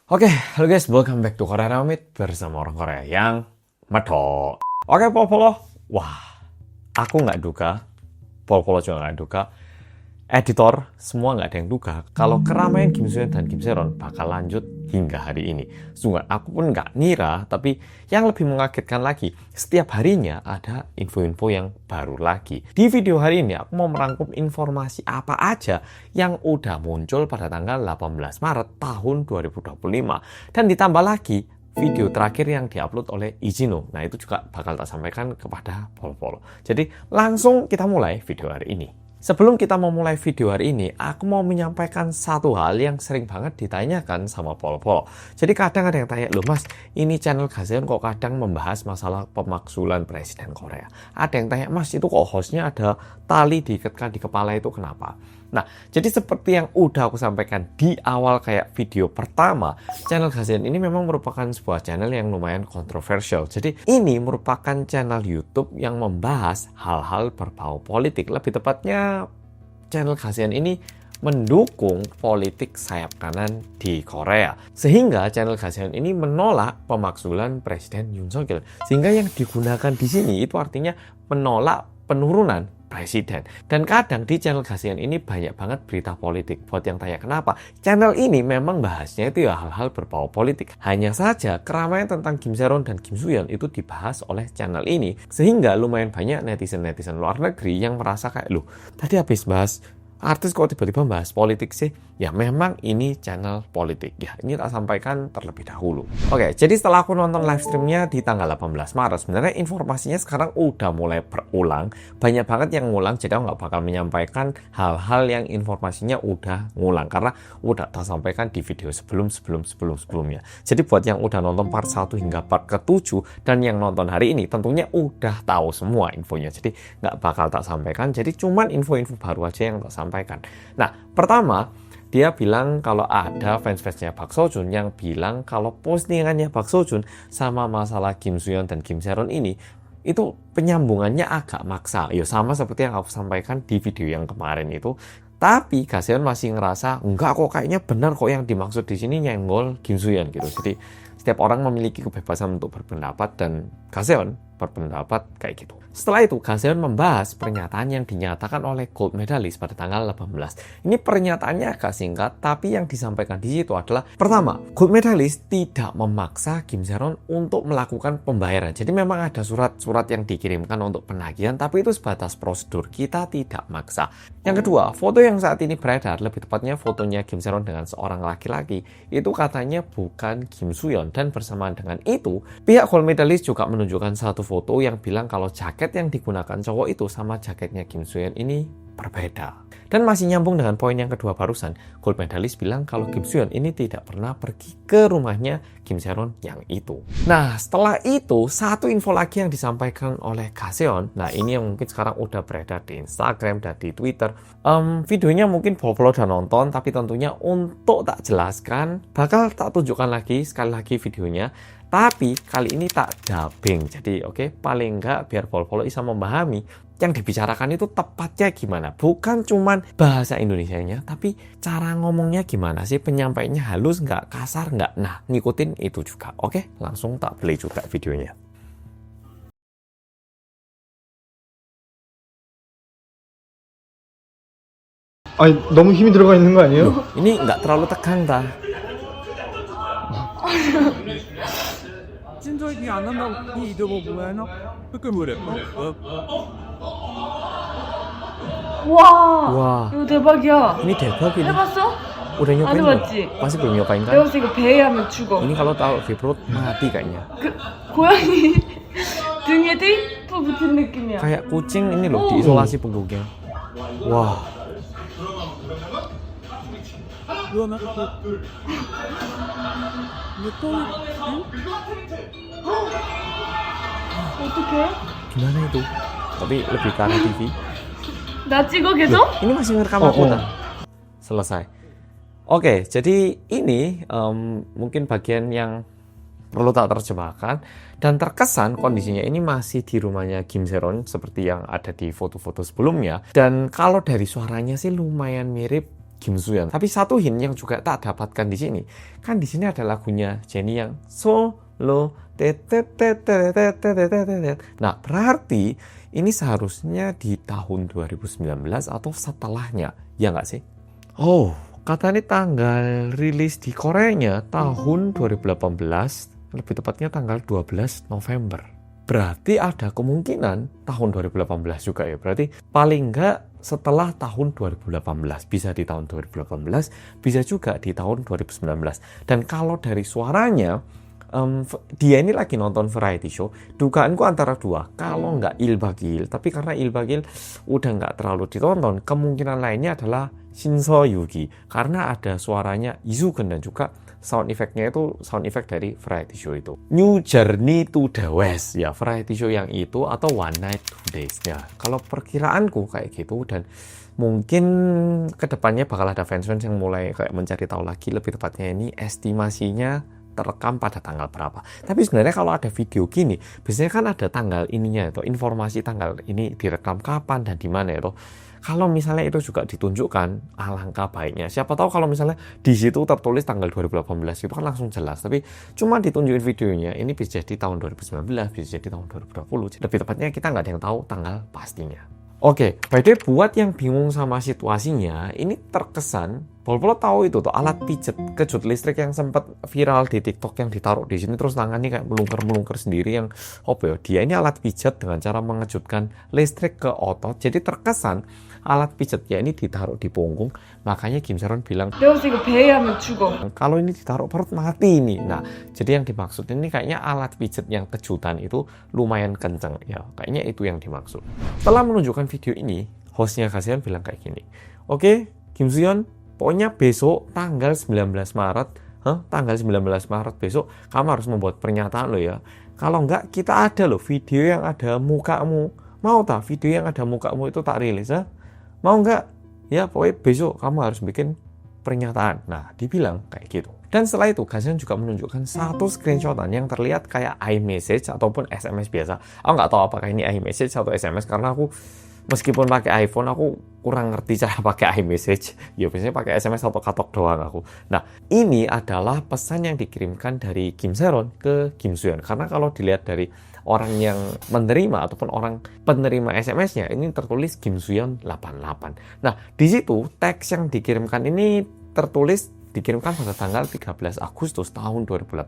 Oke, halo guys, welcome back to Korea Ramit bersama orang Korea yang medok. Oke, Polo. Wah, aku nggak duga, Polo juga nggak duga, editor semua nggak ada yang duga kalau keramaian Kim Soo Hyun dan Kim Se Ron bakal lanjut hingga hari ini. Sungguh, aku pun nggak ngira, tapi yang lebih mengagetkan lagi, setiap harinya ada info-info yang baru lagi. Di video hari ini aku mau merangkum informasi apa aja yang udah muncul pada tanggal 18 Maret tahun 2025. Dan ditambah lagi video terakhir yang diupload oleh Ijino. Nah, itu juga bakal tak sampaikan kepada Polo. Jadi langsung kita mulai video hari ini. Sebelum kita memulai video hari ini, aku mau menyampaikan satu hal yang sering banget ditanyakan sama Polo. Jadi kadang ada yang tanya, loh mas, ini channel Gazeon kok kadang membahas masalah pemakzulan Presiden Korea. Ada yang tanya, mas itu kok hostnya ada tali diikatkan di kepala itu kenapa? Nah, jadi seperti yang udah aku sampaikan di awal kayak video pertama, channel Gazeon ini memang merupakan sebuah channel yang lumayan kontroversial. Jadi ini merupakan channel YouTube yang membahas hal-hal berbau politik. Lebih tepatnya, channel Gazeon ini mendukung politik sayap kanan di Korea. Sehingga channel Gazeon ini menolak pemakzulan Presiden Yoon Suk Yeol. Sehingga yang digunakan di sini itu artinya menolak penurunan presiden. Dan kadang di channel Gazeon ini banyak banget berita politik. Buat yang tanya kenapa, channel ini memang bahasnya itu ya hal-hal berbau politik. Hanya saja keramaian tentang Kim Se Ron dan Kim Soo Hyun itu dibahas oleh channel ini, sehingga lumayan banyak netizen-netizen luar negeri yang merasa kayak, loh tadi habis bahas artis kok tiba-tiba bahas politik sih? Ya memang ini channel politik. Ya ini tak sampaikan terlebih dahulu. Oke, jadi setelah aku nonton live streamnya di tanggal 18 Maret, sebenarnya informasinya sekarang udah mulai berulang. Banyak banget yang ngulang, jadi aku nggak bakal menyampaikan hal-hal yang informasinya udah ngulang. Karena udah tak sampaikan di video sebelumnya. Jadi buat yang udah nonton part 1 hingga part ke-7 dan yang nonton hari ini, tentunya udah tahu semua infonya. Jadi nggak bakal tak sampaikan, jadi cuman info-info baru aja yang tak sampaikan. Nah, pertama, dia bilang kalau ada fans-fansnya Park Seo Joon yang bilang kalau postingannya Park Seo Joon sama masalah Kim Soo Hyun dan Kim Se Ron ini itu penyambungannya agak maksa. Ya sama seperti yang aku sampaikan di video yang kemarin itu. Tapi Gazeon masih ngerasa enggak kok, kayaknya benar kok yang dimaksud di sini nyenggol Kim Soo Hyun gitu. Jadi setiap orang memiliki kebebasan untuk berpendapat dan Gazeon berpendapat kayak gitu. Setelah itu, Gazeon membahas pernyataan yang dinyatakan oleh gold medalist pada tanggal 18. Ini pernyataannya agak singkat, tapi yang disampaikan di situ adalah, pertama, gold medalist tidak memaksa Kim Se Ron untuk melakukan pembayaran. Jadi memang ada surat-surat yang dikirimkan untuk penagihan, tapi itu sebatas prosedur, kita tidak maksa. Yang kedua, foto yang saat ini beredar, lebih tepatnya fotonya Kim Se Ron dengan seorang laki-laki, itu katanya bukan Kim Soo Hyun. Dan bersamaan dengan itu, pihak gold medalist juga menunjukkan satu foto yang bilang kalau jaket yang digunakan cowok itu sama jaketnya Kim Soo Hyun ini berbeda. Dan masih nyambung dengan poin yang kedua barusan, gold medalist bilang kalau Kim Soo Hyun ini tidak pernah pergi ke rumahnya Kim Se Ron yang itu. Nah, setelah itu, satu info lagi yang disampaikan oleh Gazeon. Nah, ini yang mungkin sekarang udah beredar di Instagram dan di Twitter. Videonya mungkin Polo udah nonton, tapi tentunya untuk tak jelaskan, bakal tak tunjukkan lagi, sekali lagi videonya. Tapi kali ini tak dubbing. Jadi oke, paling enggak biar Polo bisa memahami yang dibicarakan itu tepatnya gimana. Bukan cuman bahasa Indonesianya, tapi cara ngomongnya gimana sih, penyampaiannya halus nggak, kasar nggak. Nah, ngikutin itu juga. Oke, langsung tak play juga videonya. 아니 너무 힘이 들어가 있는 거 아니에요? Ini nggak terlalu tegang dah. 찐적이 안 한다고 이 이거 보면 끄끄무래. 와, Wah, 이거 대박이야. ini 대박이네. 해봤어? Udah 안 nyobain 해봤지? belum? Masih belum nyobain 내가 kan? 봤을 때 이거 배에 하면 죽어. Ini kalau taruh di perut mati kayaknya. 그 고양이 등에 테이프 붙은 느낌이야. Kayak kucing ini loh, diisolasi punggungnya. Wah, 그러면 이거 또 어떡해? gimana itu? Tapi lebih ke arah TV. 나 찍어 계속? Ini masih ngerekam aku tak? Selesai. Oke, jadi ini mungkin bagian yang perlu tak terjemahkan. Dan terkesan kondisinya ini masih di rumahnya Kim Se Ron seperti yang ada di foto-foto sebelumnya. Dan kalau dari suaranya sih lumayan mirip Kim Soo-yeon. Tapi satu hint yang juga tak dapatkan di sini, kan di sini ada lagunya Jennie yang solo. Nah, berarti ini seharusnya di tahun 2019 atau setelahnya, ya nggak sih? Oh, katanya tanggal rilis di Koreanya tahun 2018, lebih tepatnya tanggal 12 November. Berarti ada kemungkinan tahun 2018 juga ya. Berarti paling nggak setelah tahun 2018. Bisa di tahun 2018, bisa juga di tahun 2019. Dan kalau dari suaranya, dia ini lagi nonton variety show. Dugaanku antara dua. Kalau nggak Ilbagil, tapi karena Ilbagil udah nggak terlalu ditonton, kemungkinan lainnya adalah Shin So-yuki. Karena ada suaranya Lee Soo-geun dan juga sound effect-nya itu sound effect dari variety show itu. New Journey to the West, ya variety show yang itu, atau One Night Two Days. Ya, kalau perkiraanku kayak gitu, dan mungkin kedepannya bakal ada fans-fans yang mulai kayak mencari tahu lagi, lebih tepatnya ini estimasinya terekam pada tanggal berapa. Tapi sebenarnya kalau ada video gini, biasanya kan ada tanggal ininya itu, informasi tanggal ini direkam kapan dan di mana itu. Kalau misalnya itu juga ditunjukkan, alangkah baiknya. Siapa tahu kalau misalnya di situ tertulis tanggal 2018 itu kan langsung jelas. Tapi cuma ditunjukin videonya, ini bisa jadi tahun 2019, bisa jadi tahun 2020. Lebih tepatnya kita nggak ada yang tahu tanggal pastinya. Oke, by the way, buat yang bingung sama situasinya, ini terkesan Pol-Pol tahu itu tuh alat pijet kejut listrik yang sempat viral di TikTok yang ditaruh di sini terus tangannya kayak melungker-melungker sendiri, yang dia ini alat pijet dengan cara mengejutkan listrik ke otot. Jadi terkesan alat pijetnya ini ditaruh di punggung, makanya Kim Saeron bilang 내가 이거 배에 하면 죽어. kalau ini ditaruh perut mati ini. Nah, jadi yang dimaksud ini kayaknya alat pijet yang kejutan itu lumayan kenceng ya, kayaknya itu yang dimaksud. Setelah menunjukkan video ini, hostnya Gaseon bilang kayak gini, oke, Kim Soo-yeon, pokoknya besok tanggal 19 Maret, tanggal 19 Maret besok kamu harus membuat pernyataan lo ya. Kalau enggak, kita ada loh video yang ada mukamu. Mau tak video yang ada mukamu itu tak rilis ya? Mau enggak? Ya pokoknya besok kamu harus bikin pernyataan. Nah, dibilang kayak gitu. Dan setelah itu, Gaseon juga menunjukkan satu screenshotan yang terlihat kayak iMessage ataupun SMS biasa. Aku nggak tahu apakah ini iMessage atau SMS, karena aku meskipun pakai iPhone, aku kurang ngerti cara pakai iMessage. Ya biasanya pakai SMS atau katalog doang aku. Nah, ini adalah pesan yang dikirimkan dari Kim Saeron ke Kim Soo-yeon. Karena kalau dilihat dari orang yang menerima ataupun orang penerima SMS-nya, ini tertulis Kim Soo-yeon 88. Nah, di situ teks yang dikirimkan ini tertulis dikirimkan pada tanggal 13 Agustus tahun 2018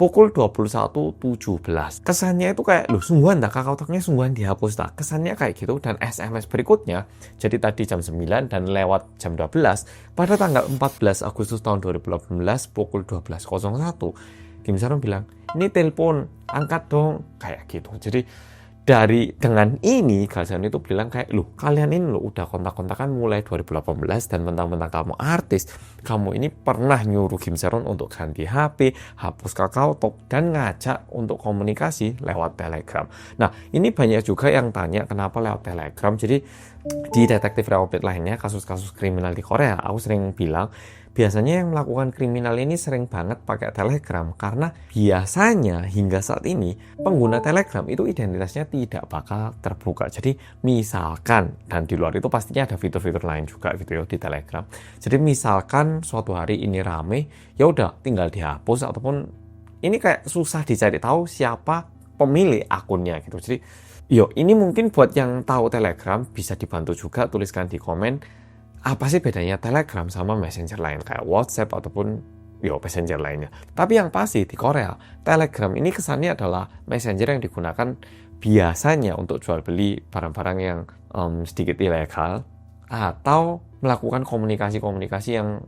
pukul 21.17. Kesannya itu kayak, loh sungguhan tak, KakaoTalk-nya sungguhan dihapus tak? Kesannya kayak gitu. Dan SMS berikutnya, jadi tadi jam 9 dan lewat jam 12, pada tanggal 14 Agustus tahun 2018 pukul 12.01, Kim Saeron bilang, ini telepon, angkat dong, kayak gitu. Jadi dengan ini Gaseon itu bilang kayak, loh kalian ini loh udah kontak-kontakan mulai 2018 dan mentang-mentang kamu artis, kamu ini pernah nyuruh Kim Saeron untuk ganti HP, hapus KakaoTalk, dan ngajak untuk komunikasi lewat Telegram. Nah, ini banyak juga yang tanya kenapa lewat Telegram. Jadi di detektif reupdate lainnya, kasus-kasus kriminal di Korea, aku sering bilang biasanya yang melakukan kriminal ini sering banget pakai Telegram, karena biasanya hingga saat ini pengguna Telegram itu identitasnya tidak bakal terbuka. Jadi misalkan, dan di luar itu pastinya ada fitur-fitur lain juga gitu ya di Telegram. Jadi misalkan suatu hari ini rame, ya udah tinggal dihapus, ataupun ini kayak susah dicari tahu siapa pemilik akunnya gitu. Jadi ini mungkin buat yang tahu Telegram bisa dibantu juga, tuliskan di komen apa sih bedanya Telegram sama messenger lain kayak WhatsApp ataupun messenger lainnya. Tapi yang pasti di Korea, Telegram ini kesannya adalah messenger yang digunakan biasanya untuk jual beli barang-barang yang sedikit ilegal, atau melakukan komunikasi-komunikasi yang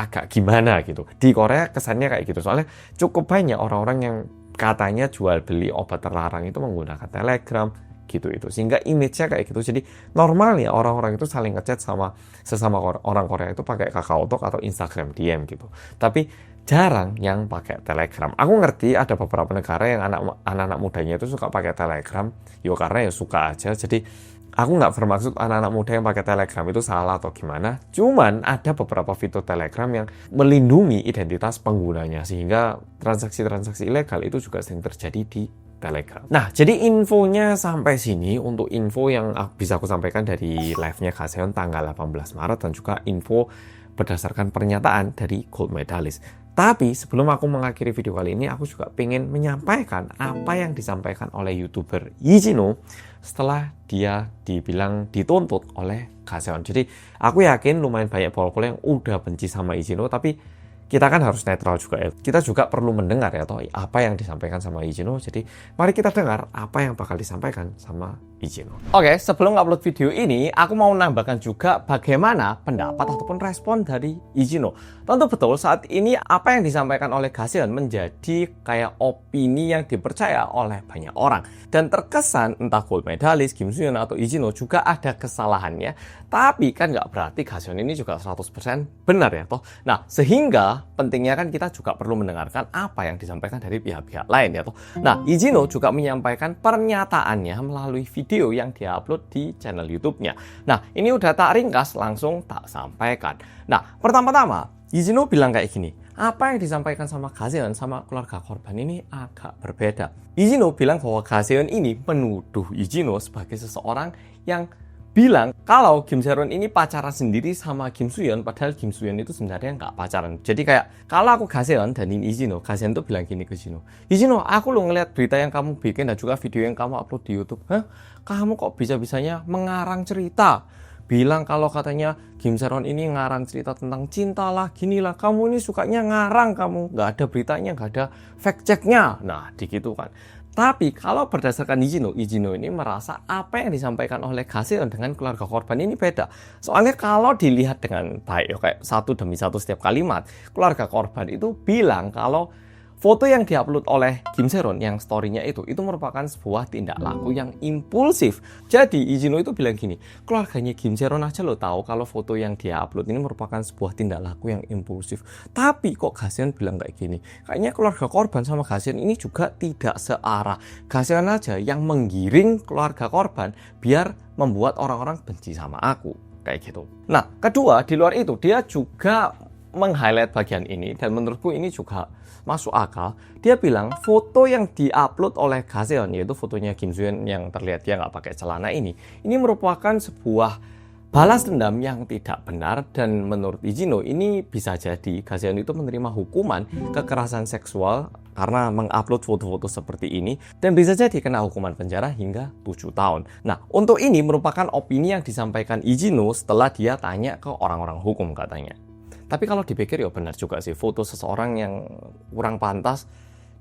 agak gimana gitu. Di Korea kesannya kayak gitu, soalnya cukup banyak orang-orang yang katanya jual beli obat terlarang itu menggunakan Telegram gitu itu, sehingga image-nya kayak gitu. Jadi normalnya orang-orang itu saling ngechat sama sesama orang Korea itu pakai KakaoTalk atau Instagram DM gitu, tapi jarang yang pakai Telegram. Aku ngerti ada beberapa negara yang anak-anak mudanya itu suka pakai Telegram, karena suka aja. Jadi aku nggak bermaksud anak-anak muda yang pakai Telegram itu salah atau gimana. Cuman ada beberapa fitur Telegram yang melindungi identitas penggunanya, sehingga transaksi-transaksi ilegal itu juga sering terjadi di Telegram. Nah, jadi infonya sampai sini untuk info yang bisa aku sampaikan dari live-nya Gaseon tanggal 18 Maret dan juga info berdasarkan pernyataan dari gold medalist. Tapi sebelum aku mengakhiri video kali ini, aku juga pengen menyampaikan apa yang disampaikan oleh YouTuber Ichino setelah dia dibilang dituntut oleh Gaseon. Jadi aku yakin lumayan banyak pol-pol yang udah benci sama Ichino, tapi kita kan harus netral juga ya. Kita juga perlu mendengar ya toh apa yang disampaikan sama Ichino. Jadi mari kita dengar apa yang bakal disampaikan sama Ichino. Oke, sebelum upload video ini, aku mau menambahkan juga bagaimana pendapat ataupun respon dari Ichino. Tentu betul saat ini apa yang disampaikan oleh Gaseon menjadi kayak opini yang dipercaya oleh banyak orang. Dan terkesan entah gold medalist, Kim Soo-yeon atau Ichino juga ada kesalahannya. Tapi kan nggak berarti Gaseon ini juga 100% benar ya toh. Nah, sehingga pentingnya kan kita juga perlu mendengarkan apa yang disampaikan dari pihak-pihak lain ya toh. Nah, Ichino juga menyampaikan pernyataannya melalui video yang dia upload di channel YouTube-nya. Nah, ini udah tak ringkas, langsung tak sampaikan. Nah, pertama-tama Ichino bilang kayak gini, apa yang disampaikan sama Gaseon sama keluarga korban ini agak berbeda. Ichino bilang bahwa Gaseon ini menuduh Ichino sebagai seseorang yang bilang kalau Kim Se-ron ini pacaran sendiri sama Kim Soo-yeon, padahal Kim Soo-yeon itu sebenarnya nggak pacaran. Jadi kayak kalau aku Gaseon dan ini Ichino, Gaseon tuh bilang gini ke Ichino, Ichino, aku lo ngeliat berita yang kamu bikin dan juga video yang kamu upload di YouTube. Hah? Kamu kok bisa-bisanya mengarang cerita? Bilang kalau katanya Kim Se-ron ini ngarang cerita tentang cinta lah, ginilah, kamu ini sukanya ngarang, kamu nggak ada beritanya, nggak ada fact checknya. Nah, digitu kan. Tapi kalau berdasarkan Ichino ini merasa apa yang disampaikan oleh Gaseon dengan keluarga korban ini beda. Soalnya kalau dilihat dengan baik, kayak satu demi satu setiap kalimat, keluarga korban itu bilang kalau foto yang diupload oleh Kim Se-ron yang story-nya itu merupakan sebuah tindak laku yang impulsif. Jadi Ichino itu bilang gini, keluarganya Kim Se-ron aja lo tahu kalau foto yang dia upload ini merupakan sebuah tindak laku yang impulsif. Tapi kok Gaseon bilang kayak gini? Kayaknya keluarga korban sama Gaseon ini juga tidak searah. Gaseon aja yang menggiring keluarga korban biar membuat orang-orang benci sama aku. Kayak gitu. Nah, kedua, di luar itu dia juga meng-highlight bagian ini dan menurutku ini juga masuk akal. Dia bilang foto yang diupload oleh Gaseon, yaitu fotonya Kim Soo-yeon yang terlihat dia nggak pakai celana ini merupakan sebuah balas dendam yang tidak benar. Dan menurut Ichino ini bisa jadi Gaseon itu menerima hukuman kekerasan seksual karena mengupload foto-foto seperti ini dan bisa jadi kena hukuman penjara hingga 7 tahun. Nah, untuk ini merupakan opini yang disampaikan Ichino setelah dia tanya ke orang-orang hukum katanya. Tapi kalau dipikir ya benar juga sih, foto seseorang yang kurang pantas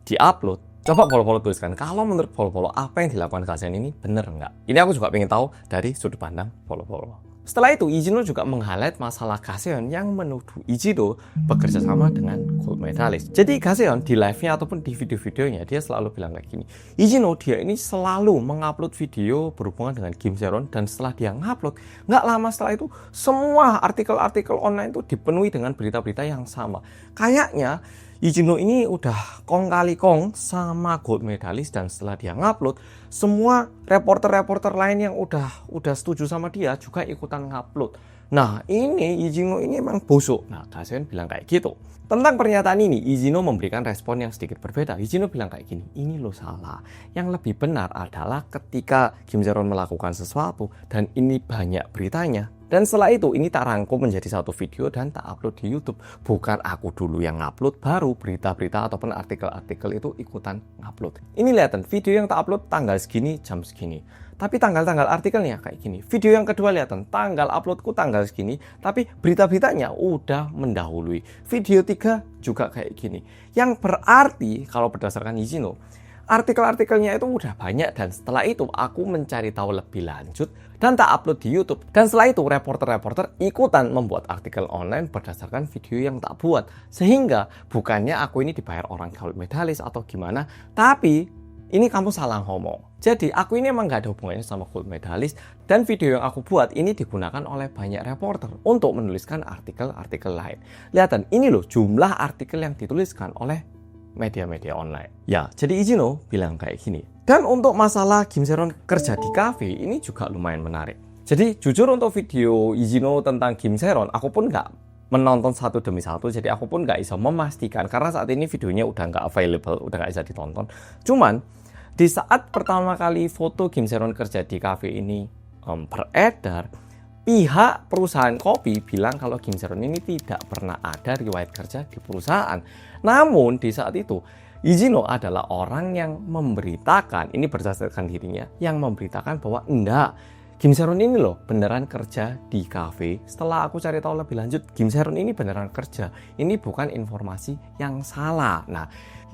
diupload. Coba Polo-Polo tuliskan, kalau menurut Polo-Polo apa yang dilakukan Gaseon ini benar nggak? Ini aku juga pengen tahu dari sudut pandang Polo-Polo. Setelah itu, Ichino juga meng-highlight masalah Gaseon yang menuduh Ichino bekerja sama dengan gold medalist. Jadi Gaseon di live-nya ataupun di video-videonya dia selalu bilang kayak gini, Ichino dia ini selalu mengupload video berhubungan dengan Kim Se-ron dan setelah dia ngupload, nggak lama setelah itu semua artikel-artikel online itu dipenuhi dengan berita-berita yang sama. Kayaknya Ichino ini udah kong kali kong sama gold medalist dan setelah dia ngupload, semua reporter-reporter lain yang udah setuju sama dia juga ikutan ngupload. Nah, ini Ichino ini emang busuk. Nah, Gaseon bilang kayak gitu. Tentang pernyataan ini, Ichino memberikan respon yang sedikit berbeda. Ichino bilang kayak gini, ini lo salah. Yang lebih benar adalah ketika Kim Se-ron melakukan sesuatu dan ini banyak beritanya. Dan setelah itu, ini tak rangkum menjadi satu video dan tak upload di YouTube. Bukan aku dulu yang ngupload, baru berita-berita ataupun artikel-artikel itu ikutan ngupload. Ini lihatan video yang tak upload tanggal segini, jam segini. Tapi tanggal-tanggal artikelnya kayak gini. Video yang kedua lihatan tanggal uploadku tanggal segini, tapi berita-beritanya udah mendahului. Video 3 juga kayak gini. Yang berarti kalau berdasarkan Ichino, artikel-artikelnya itu udah banyak dan setelah itu aku mencari tahu lebih lanjut dan tak upload di YouTube. Dan setelah itu reporter-reporter ikutan membuat artikel online berdasarkan video yang tak buat. Sehingga bukannya aku ini dibayar orang gold medalist atau gimana, tapi ini kamu salah ngomong. Jadi aku ini emang gak ada hubungannya sama gold medalist dan video yang aku buat ini digunakan oleh banyak reporter untuk menuliskan artikel-artikel lain. Lihatan, ini loh jumlah artikel yang dituliskan oleh media-media online. Ya, jadi Ichino bilang kayak gini. Dan untuk masalah Kim Se-ron kerja di kafe ini juga lumayan menarik. Jadi jujur untuk video Ichino tentang Kim Se-ron, aku pun nggak menonton satu demi satu. Jadi aku pun nggak bisa memastikan karena saat ini videonya udah nggak available, udah nggak bisa ditonton. Cuman di saat pertama kali foto Kim Se-ron kerja di kafe ini beredar, pihak perusahaan kopi bilang kalau Kim Se-ron ini tidak pernah ada riwayat kerja di perusahaan. Namun di saat itu Lee Jin-ho adalah orang yang memberitakan, ini berdasarkan dirinya, yang memberitakan bahwa enggak, Kim Se-ron ini loh beneran kerja di kafe. Setelah aku cari tahu lebih lanjut, Kim Se-ron ini beneran kerja. Ini bukan informasi yang salah. Nah,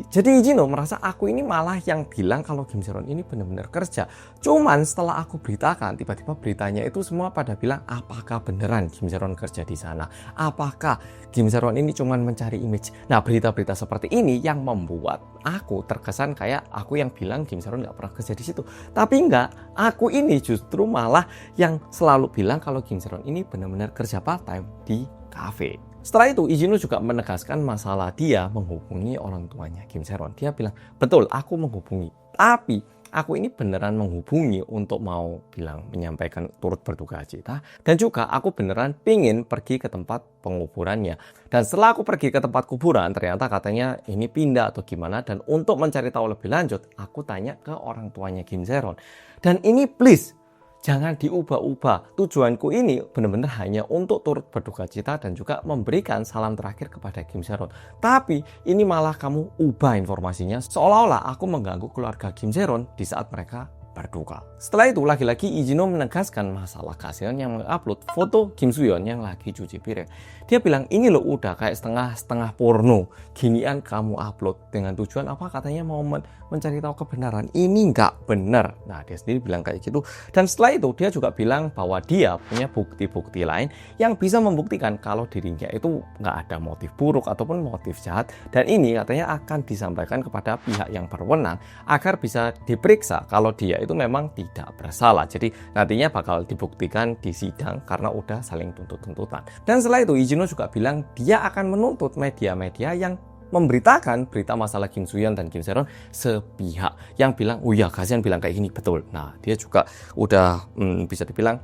jadi Lee Jin-ho merasa aku ini malah yang bilang kalau Kim Se-ron ini benar-benar kerja. Cuman setelah aku beritakan, tiba-tiba beritanya itu semua pada bilang, apakah beneran Kim Se-ron kerja di sana? Apakah Kim Se-ron ini cuma mencari image? Nah, berita-berita seperti ini yang membuat aku terkesan kayak aku yang bilang Kim Se-ron nggak pernah kerja di situ. Tapi enggak, aku ini justru malah yang selalu bilang kalau Kim Se-ron ini benar-benar kerja part-time di kafe. Setelah itu, Lee Jin-ho juga menegaskan masalah dia menghubungi orang tuanya Kim Se-ron. Dia bilang, betul, aku menghubungi. Tapi, aku ini beneran menghubungi untuk mau menyampaikan turut berduka cita. Dan juga aku beneran pingin pergi ke tempat penguburannya. Dan setelah aku pergi ke tempat kuburan, ternyata katanya ini pindah atau gimana. Dan untuk mencari tahu lebih lanjut, aku tanya ke orang tuanya Kim Se-ron. Dan ini please, jangan diubah-ubah. Tujuanku ini benar-benar hanya untuk turut berduka cita dan juga memberikan salam terakhir kepada Kim Se-ron. Tapi ini malah kamu ubah informasinya seolah-olah aku mengganggu keluarga Kim Se-ron di saat mereka berduka. Setelah itu lagi-lagi Lee Jin-ho menegaskan masalah Ga-seon yang mengupload foto Kim Soo-yeon yang lagi cuci piring. Dia bilang ini loh udah kayak setengah porno. Ginian kamu upload dengan tujuan apa? Katanya mau mencari tahu kebenaran. Ini nggak benar. Nah, dia sendiri bilang kayak gitu. Dan setelah itu dia juga bilang bahwa dia punya bukti-bukti lain yang bisa membuktikan kalau dirinya itu nggak ada motif buruk ataupun motif jahat. Dan ini katanya akan disampaikan kepada pihak yang berwenang agar bisa diperiksa kalau dia itu memang tidak bersalah. Jadi nantinya bakal dibuktikan di sidang karena udah saling tuntut-tuntutan. Dan setelah itu Lee Jin-ho juga bilang dia akan menuntut media-media yang memberitakan berita masalah Kim Soo-yeon dan Kim Se-ron sepihak, yang bilang, oh ya Ga-seon bilang kayak gini, betul. Nah, dia juga udah bisa dibilang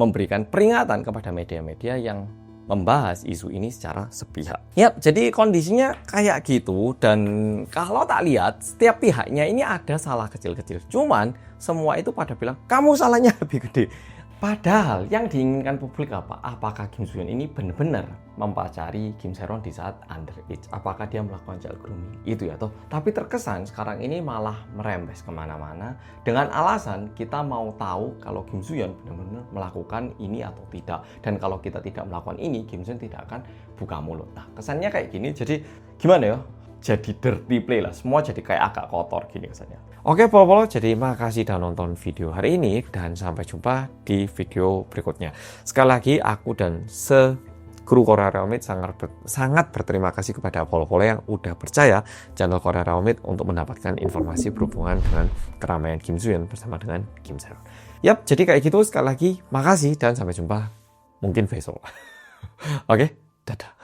memberikan peringatan kepada media-media yang membahas isu ini secara sepihak. Yap, jadi kondisinya kayak gitu. Dan kalau tak lihat, setiap pihaknya ini ada salah kecil-kecil. Cuman semua itu pada bilang kamu salahnya lebih gede. Padahal yang diinginkan publik apa? Apakah Kim Soo-yeon ini benar-benar mempacari Kim Se-ron di saat underage? Apakah dia melakukan child grooming? Itu ya toh. Tapi terkesan sekarang ini malah merembes kemana-mana dengan alasan kita mau tahu kalau Kim Soo-yeon benar-benar melakukan ini atau tidak. Dan kalau kita tidak melakukan ini, Kim Soo-yeon tidak akan buka mulut. Nah, kesannya kayak gini. Jadi gimana ya? Jadi dirty play lah, semua jadi kayak agak kotor gini kesannya. Oke Polo, jadi makasih udah nonton video hari ini dan sampai jumpa di video berikutnya. Sekali lagi aku dan kru Korea Realme sangat berterima kasih kepada Polo yang udah percaya channel Korea Realme untuk mendapatkan informasi berhubungan dengan keramaian Kim Soo-yeon bersama dengan Kim Se-ron. Yap, jadi kayak gitu. Sekali lagi makasih dan sampai jumpa mungkin besok. Oke, dadah.